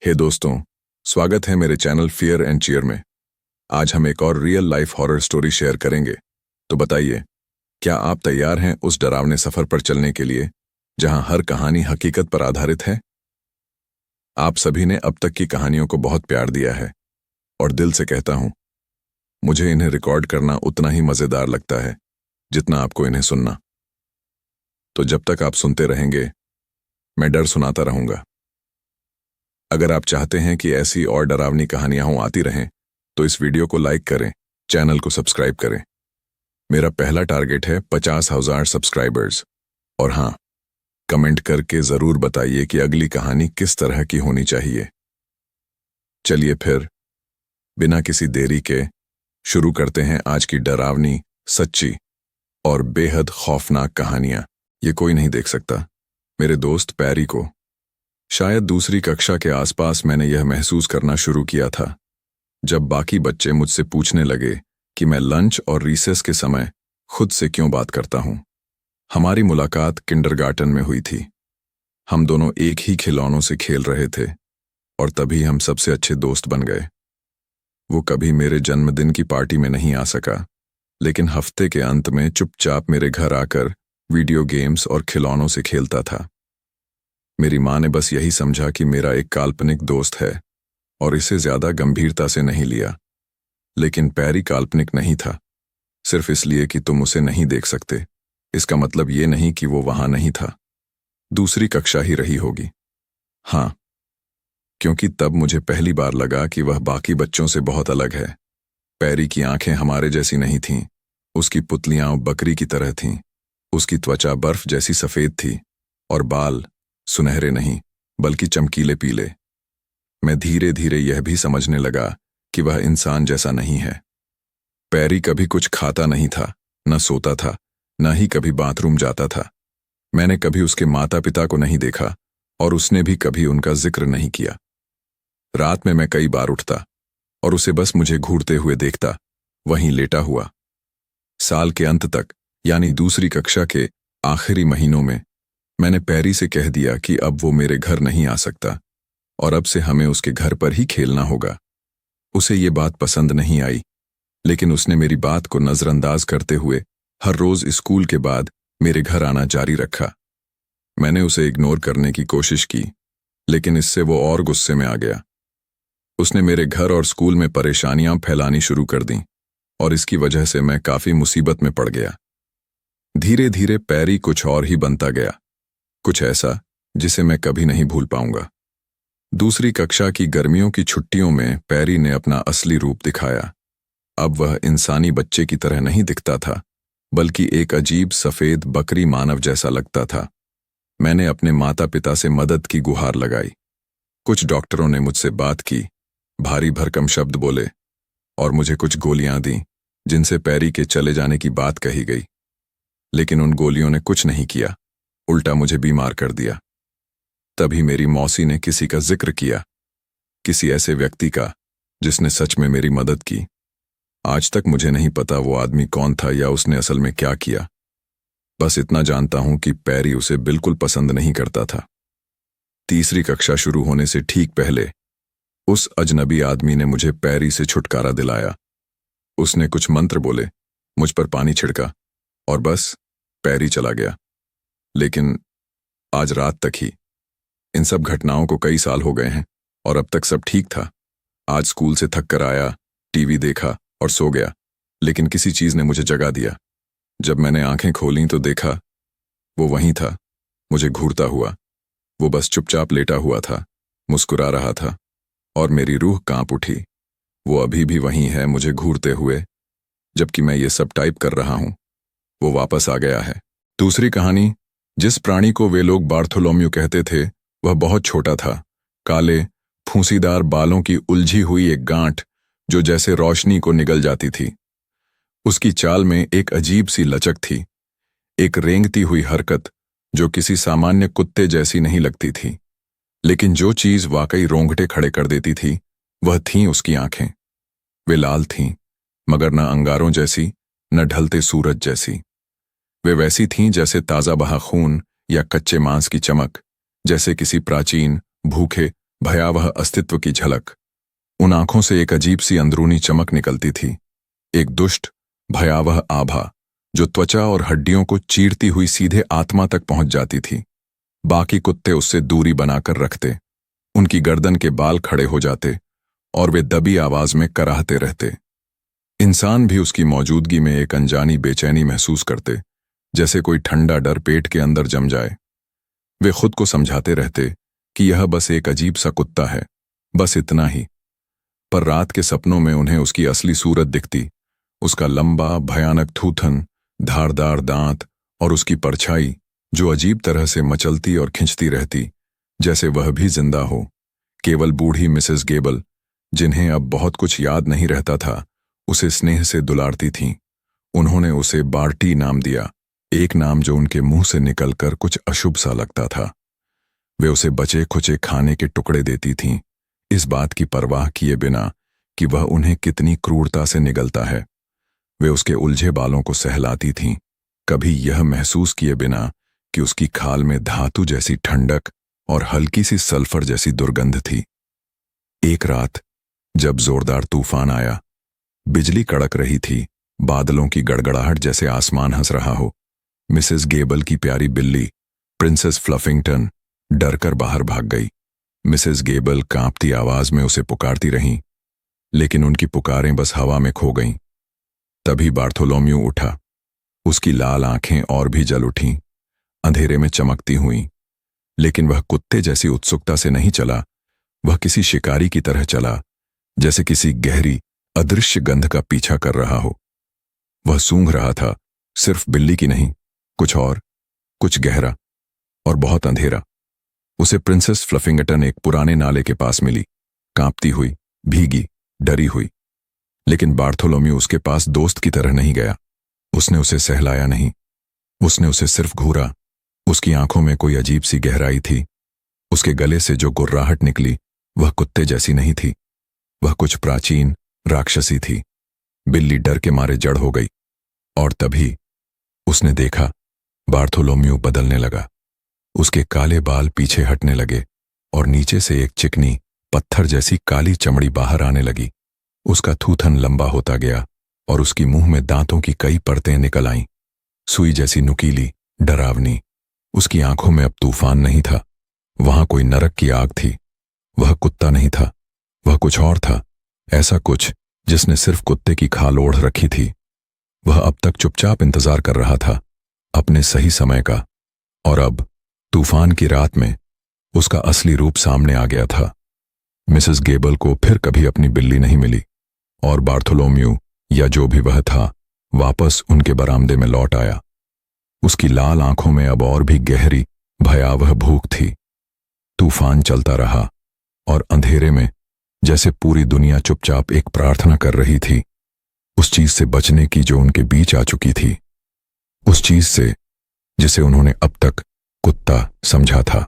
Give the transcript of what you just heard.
हे दोस्तों, स्वागत है मेरे चैनल फियर एंड चीयर में। आज हम एक और real life horror story share करेंगे। तो बताइए, क्या आप तैयार हैं उस डरावने सफर पर चलने के लिए जहां हर कहानी हकीकत पर आधारित है? आप सभी ने अब तक की कहानियों को बहुत प्यार दिया है और दिल से कहता हूं, मुझे इन्हें रिकॉर्ड करना उतना ही मजेदार लगता है जितना आपको इन्हें सुनना। तो जब तक आप सुनते रहेंगे, मैं डर सुनाता रहूंगा। अगर आप चाहते हैं कि ऐसी और डरावनी कहानियां हों आती रहें, तो इस वीडियो को लाइक करें, चैनल को सब्सक्राइब करें। मेरा पहला टारगेट है 50,000 सब्सक्राइबर्स। और हाँ, कमेंट करके जरूर बताइए कि अगली कहानी किस तरह की होनी चाहिए। चलिए फिर, बिना किसी देरी के शुरू करते हैं आज की डरावनी, सच्ची और बेहद खौफनाक कहानियां। ये कोई नहीं देख सकता, मेरे दोस्त पैरी को। शायद दूसरी कक्षा के आसपास मैंने यह महसूस करना शुरू किया था, जब बाकी बच्चे मुझसे पूछने लगे कि मैं लंच और रिसेस के समय खुद से क्यों बात करता हूं। हमारी मुलाकात किंडरगार्टन में हुई थी। हम दोनों एक ही खिलौनों से खेल रहे थे और तभी हम सबसे अच्छे दोस्त बन गए। वो कभी मेरे जन्मदिन की पार्टी में नहीं आ सका, लेकिन हफ्ते के अंत में चुपचाप मेरे घर आकर वीडियो गेम्स और खिलौनों से खेलता था। मेरी माँ ने बस यही समझा कि मेरा एक काल्पनिक दोस्त है और इसे ज्यादा गंभीरता से नहीं लिया। लेकिन पैरी काल्पनिक नहीं था। सिर्फ इसलिए कि तुम उसे नहीं देख सकते, इसका मतलब ये नहीं कि वो वहां नहीं था। दूसरी कक्षा ही रही होगी। हाँ, क्योंकि तब मुझे पहली बार लगा कि वह बाकी बच्चों से बहुत अलग है। पैरी की आंखें हमारे जैसी नहीं थीं। उसकी पुतलियां बकरी की तरह थीं। उसकी त्वचा बर्फ जैसी सफेद थी और बाल सुनहरे नहीं, बल्कि चमकीले पीले। मैं धीरे धीरे यह भी समझने लगा कि वह इंसान जैसा नहीं है। पैरी कभी कुछ खाता नहीं था, न सोता था, न ही कभी बाथरूम जाता था। मैंने कभी उसके माता पिता को नहीं देखा और उसने भी कभी उनका जिक्र नहीं किया। रात में मैं कई बार उठता और उसे बस मुझे घूरते हुए देखता, वहीं लेटा हुआ। साल के अंत तक, यानी दूसरी कक्षा के आखिरी महीनों में, मैंने पैरी से कह दिया कि अब वो मेरे घर नहीं आ सकता और अब से हमें उसके घर पर ही खेलना होगा। उसे ये बात पसंद नहीं आई, लेकिन उसने मेरी बात को नजरअंदाज करते हुए हर रोज स्कूल के बाद मेरे घर आना जारी रखा। मैंने उसे इग्नोर करने की कोशिश की, लेकिन इससे वो और गुस्से में आ गया। उसने मेरे घर और स्कूल में परेशानियां फैलानी शुरू कर दी और इसकी वजह से मैं काफी मुसीबत में पड़ गया। धीरे धीरे पैरी कुछ और ही बनता गया, कुछ ऐसा जिसे मैं कभी नहीं भूल पाऊंगा। दूसरी कक्षा की गर्मियों की छुट्टियों में पैरी ने अपना असली रूप दिखाया। अब वह इंसानी बच्चे की तरह नहीं दिखता था, बल्कि एक अजीब सफेद बकरी मानव जैसा लगता था। मैंने अपने माता पिता से मदद की गुहार लगाई। कुछ डॉक्टरों ने मुझसे बात की, भारी भरकम शब्द बोले और मुझे कुछ गोलियां दी जिनसे पैरी के चले जाने की बात कही गई। लेकिन उन गोलियों ने कुछ नहीं किया, उल्टा मुझे बीमार कर दिया। तभी मेरी मौसी ने किसी का जिक्र किया, किसी ऐसे व्यक्ति का जिसने सच में मेरी मदद की। आज तक मुझे नहीं पता वो आदमी कौन था या उसने असल में क्या किया। बस इतना जानता हूं कि पैरी उसे बिल्कुल पसंद नहीं करता था। तीसरी कक्षा शुरू होने से ठीक पहले उस अजनबी आदमी ने मुझे पैरी से छुटकारा दिलाया। उसने कुछ मंत्र बोले, मुझ पर पानी छिड़का और बस पैरी चला गया। लेकिन आज रात तक ही, इन सब घटनाओं को कई साल हो गए हैं और अब तक सब ठीक था। आज स्कूल से थक कर आया, टीवी देखा और सो गया, लेकिन किसी चीज ने मुझे जगा दिया। जब मैंने आंखें खोलीं तो देखा वो वहीं था, मुझे घूरता हुआ। वो बस चुपचाप लेटा हुआ था, मुस्कुरा रहा था और मेरी रूह कांप उठी। वो अभी भी वहीं है, मुझे घूरते हुए, जबकि मैं ये सब टाइप कर रहा हूं। वो वापस आ गया है। दूसरी कहानी, जिस प्राणी को वे लोग बार्थोलोम्यू कहते थे, वह बहुत छोटा था। काले फूंसीदार बालों की उलझी हुई एक गांठ जो जैसे रोशनी को निगल जाती थी। उसकी चाल में एक अजीब सी लचक थी, एक रेंगती हुई हरकत जो किसी सामान्य कुत्ते जैसी नहीं लगती थी। लेकिन जो चीज वाकई रोंगटे खड़े कर देती थी, वह थीं उसकी आंखें। वे लाल थीं, मगर न अंगारों जैसी, न ढलते सूरज जैसी। वे वैसी थीं जैसे ताजा बहा खून या कच्चे मांस की चमक, जैसे किसी प्राचीन, भूखे भयावह अस्तित्व की झलक। उन आंखों से एक अजीब सी अंदरूनी चमक निकलती थी, एक दुष्ट भयावह आभा जो त्वचा और हड्डियों को चीरती हुई सीधे आत्मा तक पहुंच जाती थी। बाकी कुत्ते उससे दूरी बनाकर रखते, उनकी गर्दन के बाल खड़े हो जाते और वे दबी आवाज में कराहते रहते। इंसान भी उसकी मौजूदगी में एक अनजानी बेचैनी महसूस करते, जैसे कोई ठंडा डर पेट के अंदर जम जाए। वे खुद को समझाते रहते कि यह बस एक अजीब सा कुत्ता है, बस इतना ही। पर रात के सपनों में उन्हें उसकी असली सूरत दिखती, उसका लंबा भयानक थूथन, धारदार दांत और उसकी परछाई जो अजीब तरह से मचलती और खिंचती रहती, जैसे वह भी जिंदा हो। केवल बूढ़ी मिसेस गेबल, जिन्हें अब बहुत कुछ याद नहीं रहता था, उसे स्नेह से दुलारती थीं। उन्होंने उसे बार्टी नाम दिया, एक नाम जो उनके मुंह से निकलकर कुछ अशुभ सा लगता था। वे उसे बचे खुचे खाने के टुकड़े देती थीं, इस बात की परवाह किए बिना कि वह उन्हें कितनी क्रूरता से निगलता है। वे उसके उलझे बालों को सहलाती थीं, कभी यह महसूस किए बिना कि उसकी खाल में धातु जैसी ठंडक और हल्की सी सल्फर जैसी दुर्गंध थी। एक रात जब जोरदार तूफान आया, बिजली कड़क रही थी, बादलों की गड़गड़ाहट जैसे आसमान हंस रहा हो, मिसेस गेबल की प्यारी बिल्ली प्रिंसेस फ्लफिंगटन डरकर बाहर भाग गई। मिसेस गेबल कांपती आवाज में उसे पुकारती रहीं, लेकिन उनकी पुकारें बस हवा में खो गईं। तभी बार्थोलोम्यू उठा, उसकी लाल आंखें और भी जल उठीं, अंधेरे में चमकती हुईं। लेकिन वह कुत्ते जैसी उत्सुकता से नहीं चला, वह किसी शिकारी की तरह चला, जैसे किसी गहरी अदृश्य गंध का पीछा कर रहा हो। वह सूंघ रहा था, सिर्फ बिल्ली की नहीं, कुछ और, कुछ गहरा और बहुत अंधेरा। उसे प्रिंसेस फ्लफिंगटन एक पुराने नाले के पास मिली, कांपती हुई, भीगी, डरी हुई। लेकिन बार्थोलोम्यू उसके पास दोस्त की तरह नहीं गया। उसने उसे सहलाया नहीं, उसने उसे सिर्फ घूरा। उसकी आंखों में कोई अजीब सी गहराई थी। उसके गले से जो गुर्राहट निकली वह कुत्ते जैसी नहीं थी, वह कुछ प्राचीन राक्षसी थी। बिल्ली डर के मारे जड़ हो गई। और तभी उसने देखा, बार्थोलोम्यू बदलने लगा। उसके काले बाल पीछे हटने लगे और नीचे से एक चिकनी पत्थर जैसी काली चमड़ी बाहर आने लगी। उसका थूथन लंबा होता गया और उसकी मुंह में दांतों की कई परतें निकल आईं, सुई जैसी नुकीली, डरावनी। उसकी आंखों में अब तूफान नहीं था, वहां कोई नरक की आग थी। वह कुत्ता नहीं था, वह कुछ और था, ऐसा कुछ जिसने सिर्फ कुत्ते की खाल ओढ़ रखी थी। वह अब तक चुपचाप इंतजार कर रहा था अपने सही समय का, और अब तूफान की रात में उसका असली रूप सामने आ गया था। मिसेस गेबल को फिर कभी अपनी बिल्ली नहीं मिली, और बार्थोलोम्यू या जो भी वह था वापस उनके बरामदे में लौट आया। उसकी लाल आंखों में अब और भी गहरी भयावह भूख थी। तूफान चलता रहा और अंधेरे में जैसे पूरी दुनिया चुपचाप एक प्रार्थना कर रही थी, उस चीज से बचने की जो उनके बीच आ चुकी थी, उस चीज से जिसे उन्होंने अब तक कुत्ता समझा था।